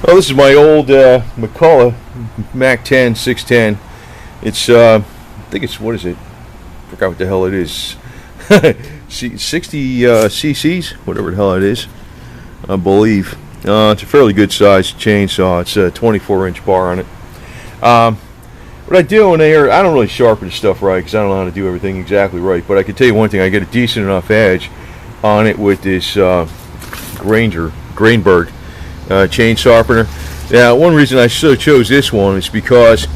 Oh, this is my old McCullough Mac 10 610. It's I think it's, what is it? Forgot what the hell it is. 60 cc's, whatever the hell it is, I believe. It's a fairly good sized chainsaw. It's a 24-inch bar on it. What I do in there, I don't really sharpen stuff right because I don't know how to do everything exactly right. But I can tell you one thing: I get a decent enough edge on it with this Grainberg chain sharpener. Now, one reason I chose this one is because,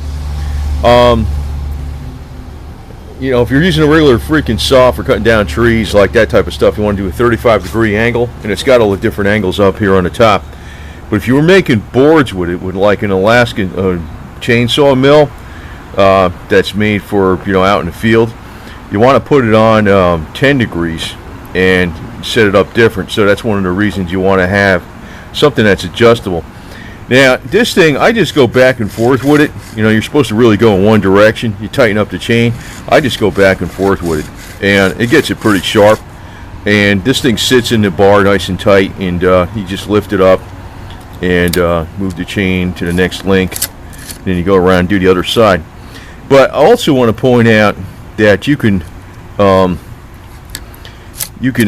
you know, if you're using a regular freaking saw for cutting down trees, like that type of stuff, you want to do a 35-degree angle, and it's got all the different angles up here on the top. But if you were making boards with it, with like an Alaskan chainsaw mill that's made for, you know, out in the field, you want to put it on 10 degrees and set it up different. So that's one of the reasons you want to have something that's adjustable. Now, this thing, I just go back and forth with it. You know, you're supposed to really go in one direction. You tighten up the chain. I just go back and forth with it, and it gets it pretty sharp. And this thing sits in the bar nice and tight, and you just lift it up and move the chain to the next link. Then you go around and do the other side. But I also want to point out that you can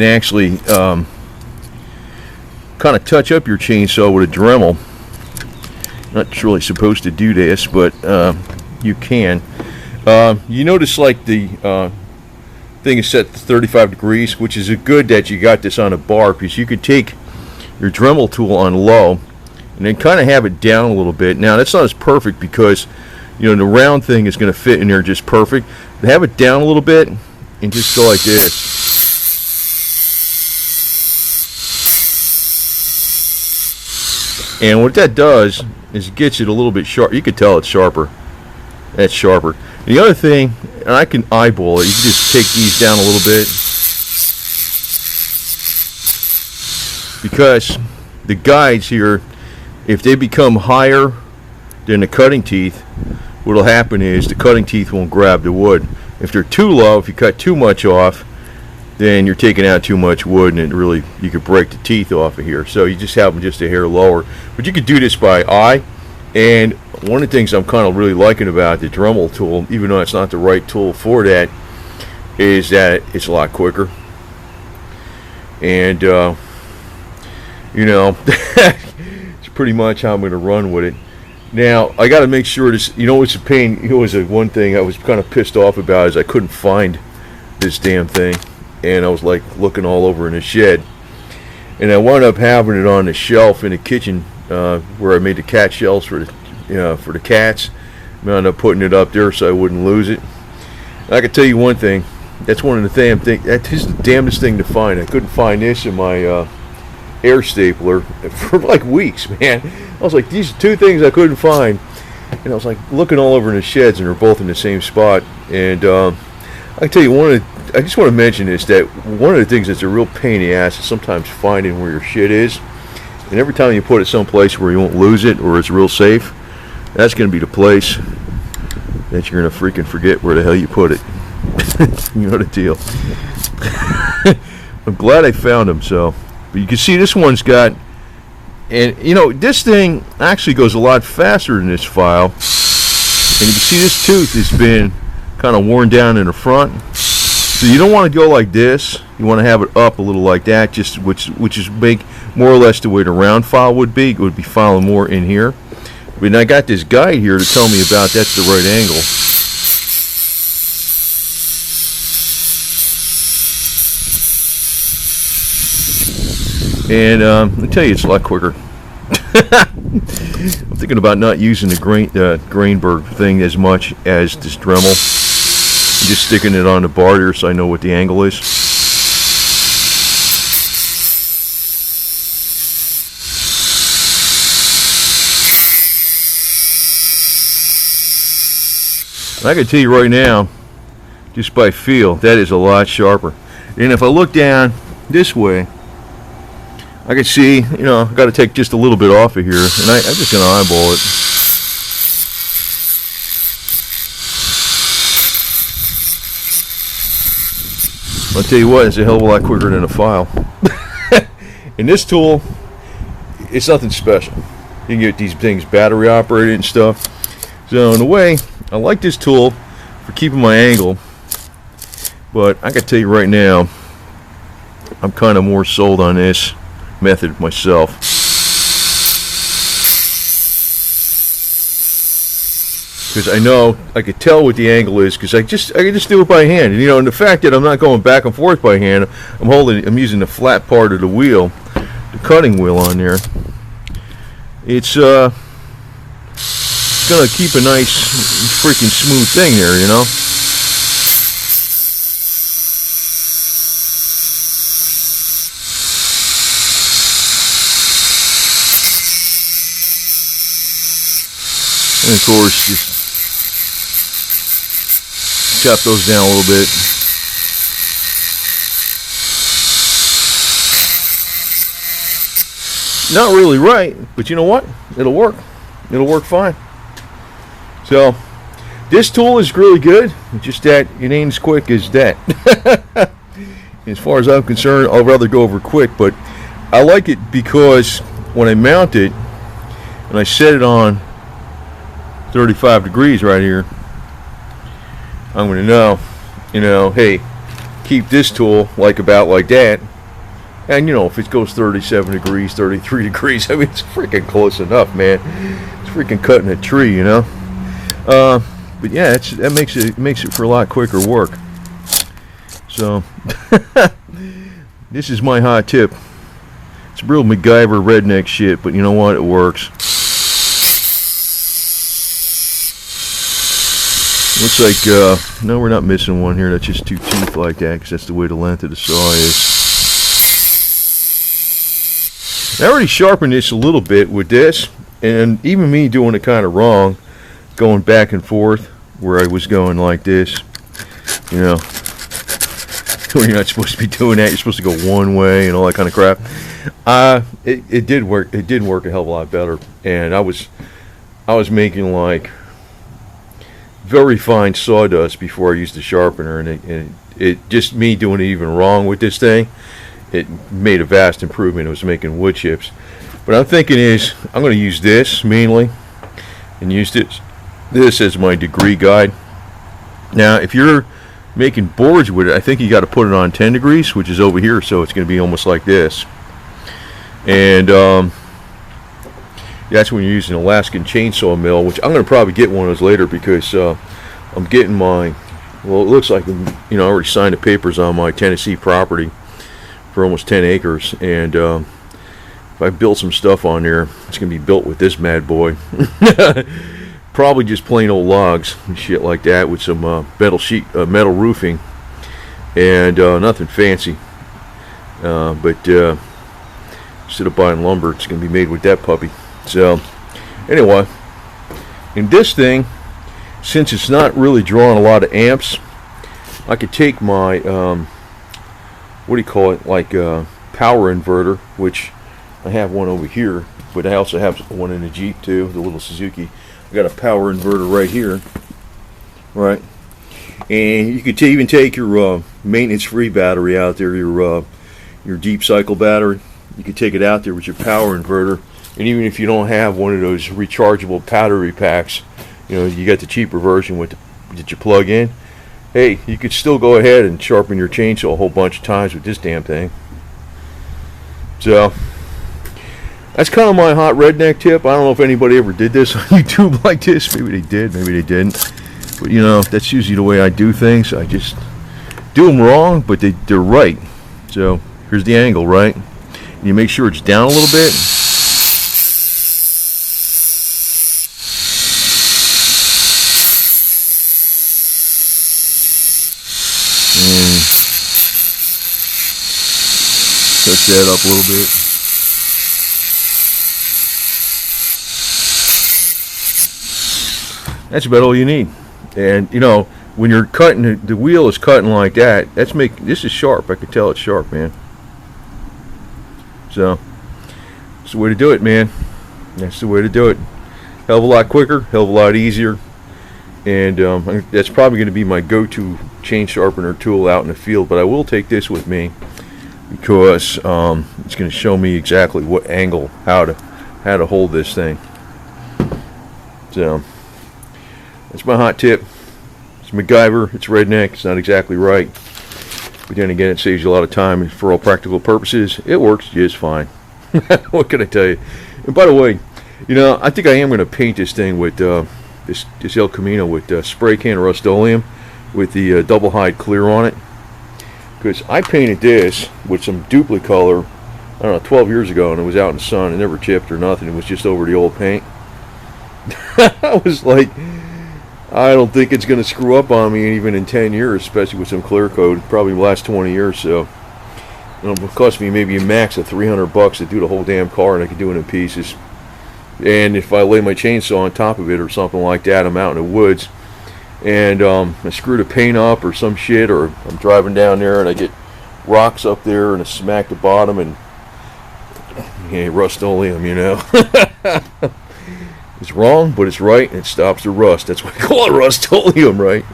actually kind of touch up your chainsaw with a Dremel. Not really supposed to do this, but you can. You notice like the thing is set to 35 degrees, which is a good that you got this on a bar, because you could take your Dremel tool on low and then kind of have it down a little bit. Now that's not as perfect because, you know, the round thing is going to fit in there just perfect. But have it down a little bit and just go like this. And what that does is it gets it a little bit sharp. You can tell it's sharper. That's sharper. The other thing, and I can eyeball it, you can just take these down a little bit, because the guides here, if they become higher than the cutting teeth, what will happen is the cutting teeth won't grab the wood. If they're too low, if you cut too much off, then you're taking out too much wood, and it really, you could break the teeth off of here. So you just have them just a hair lower. But you could do this by eye. And one of the things I'm kind of really liking about the Dremel tool, even though it's not the right tool for that, is that it's a lot quicker. And you know, it's pretty much how I'm going to run with it. Now I got to make sure this. You know, it's a pain. It was one thing I was kind of pissed off about, is I couldn't find this damn thing. And I was like looking all over in the shed, and I wound up having it on the shelf in the kitchen where I made the cat shells for the cats. I wound up putting it up there so I wouldn't lose it. And I can tell you one thing: that's one of the damn thing. That is the damnedest thing to find. I couldn't find this in my air stapler for like weeks, man. I was like, these are two things I couldn't find, and I was like looking all over in the sheds, and they're both in the same spot. And I can tell you I just want to mention this, that one of the things that's a real pain in the ass is sometimes finding where your shit is. And every time you put it someplace where you won't lose it, or it's real safe, that's going to be the place that you're going to freaking forget where the hell you put it. You know the deal. I'm glad I found them. So, but you can see this one's got, and you know, this thing actually goes a lot faster than this file. And you can see this tooth has been kind of worn down in the front. So you don't want to go like this. You want to have it up a little like that, just which is make more or less the way the round file would be. It would be filing more in here. But I got this guide here to tell me about that's the right angle. And let me tell you, it's a lot quicker. I'm thinking about not using the Grainberg thing as much as this Dremel. Just sticking it on the bar here so I know what the angle is. I can tell you right now, just by feel, that is a lot sharper. And if I look down this way, I can see, you know, I've got to take just a little bit off of here, and I'm just going to eyeball it. I'll tell you what, it's a hell of a lot quicker than a file. And this tool, it's nothing special. can get these things battery operated and stuff. So in a way, I like this tool for keeping my angle, but I can tell you right now, I'm kind of more sold on this method myself. Because I know I could tell what the angle is, because I can just do it by hand. And, you know, and the fact that I'm not going back and forth by hand, I'm using the flat part of the wheel, the cutting wheel on there. It's gonna keep a nice freaking smooth thing there, you know. And of course, just chop those down a little bit. Not really right, but you know what? It'll work. It'll work fine. So, this tool is really good. It's just that it ain't as quick as that. As far as I'm concerned, I'd rather go over quick, but I like it because when I mount it and I set it on 35 degrees right here, I'm going to know, you know, hey, keep this tool about like that. And, you know, if it goes 37 degrees, 33 degrees, I mean, it's freaking close enough, man. It's freaking cutting a tree, you know. But yeah, that makes it for a lot quicker work. So, this is my hot tip. It's real MacGyver redneck shit, but you know what? It works. Looks like, no, we're not missing one here. That's just two teeth like that, because that's the way the length of the saw is. I already sharpened this a little bit with this, and even me doing it kind of wrong, going back and forth where I was going like this, you know, when you're not supposed to be doing that, you're supposed to go one way and all that kind of crap. It did work. It did work a hell of a lot better, and I was making like very fine sawdust before I used the sharpener, and it just me doing it even wrong with this thing, it made a vast improvement. It was making wood chips. But I'm thinking is I'm going to use this mainly and use this as my degree guide. Now if you're making boards with it, I think you got to put it on 10 degrees, which is over here, so it's going to be almost like this. And that's when you're using an Alaskan chainsaw mill, which I'm going to probably get one of those later, because I'm getting my, well, it looks like, you know, I already signed the papers on my Tennessee property for almost 10 acres, and if I build some stuff on there, it's going to be built with this mad boy. Probably just plain old logs and shit like that, with some metal roofing, and nothing fancy. But instead of buying lumber, it's going to be made with that puppy. So anyway, in this thing, since it's not really drawing a lot of amps, I could take my what do you call it, like power inverter, which I have one over here, but I also have one in the Jeep too, the little Suzuki. I got a power inverter right here, right? And you could even take your maintenance-free battery out there, your deep cycle battery. You could take it out there with your power inverter, and even if you don't have one of those rechargeable battery packs, you know, you got the cheaper version that you plug in. Hey, you could still go ahead and sharpen your chainsaw a whole bunch of times with this damn thing. So that's kind of my hot redneck tip. I don't know if anybody ever did this on YouTube like this. Maybe they did, maybe they didn't. But you know, that's usually the way I do things. I just do them wrong, but they're right. So here's the angle, right? And you make sure it's down a little bit. And touch that up a little bit. That's about all you need. And you know, when you're cutting, the wheel is cutting like that. This is sharp. I can tell it's sharp, man. So that's the way to do it, man. That's the way to do it. Hell of a lot quicker, hell of a lot easier. And that's probably going to be my go-to chain sharpener tool out in the field. But I will take this with me, because it's going to show me exactly what angle, how to how to hold this thing. So that's my hot tip. It's MacGyver, it's Redneck, it's not exactly right, but then again, it saves you a lot of time, and for all practical purposes, it works just fine. What can I tell you? And by the way, you know, I think I am going to paint this thing with this El Camino with spray can Rust-Oleum with the double hide clear on it, because I painted this with some Duplicolor, I don't know, 12 years ago, and it was out in the sun. It never chipped or nothing. It was just over the old paint. I was like, I don't think it's going to screw up on me even in 10 years, especially with some clear coat. Probably the last 20 years, so it'll cost me maybe a max of $300 to do the whole damn car, and I can do it in pieces. And if I lay my chainsaw on top of it or something like that, I'm out in the woods, and I screw the paint up or some shit, or I'm driving down there and I get rocks up there and I smack the bottom, and yeah, Rust-Oleum, you know. It's wrong, but it's right, and it stops the rust. That's why I call it Rust-Oleum, right?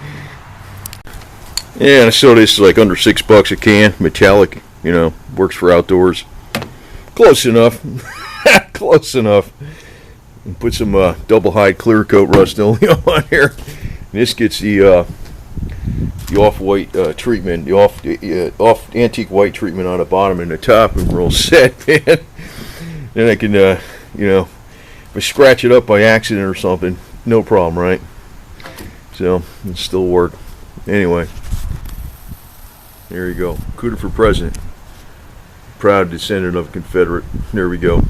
Yeah, and I saw this is like under $6 a can, metallic, you know, works for outdoors. Close enough. Close enough. And put some double hide clear coat Rust-Oleum on here. And this gets the off-white treatment, the off antique white treatment on the bottom and the top, and we're all set, man. Then I can, you know, if I scratch it up by accident or something, no problem, right? So it'll still work. Anyway, there you go. Cooter for president. Proud descendant of a Confederate. There we go.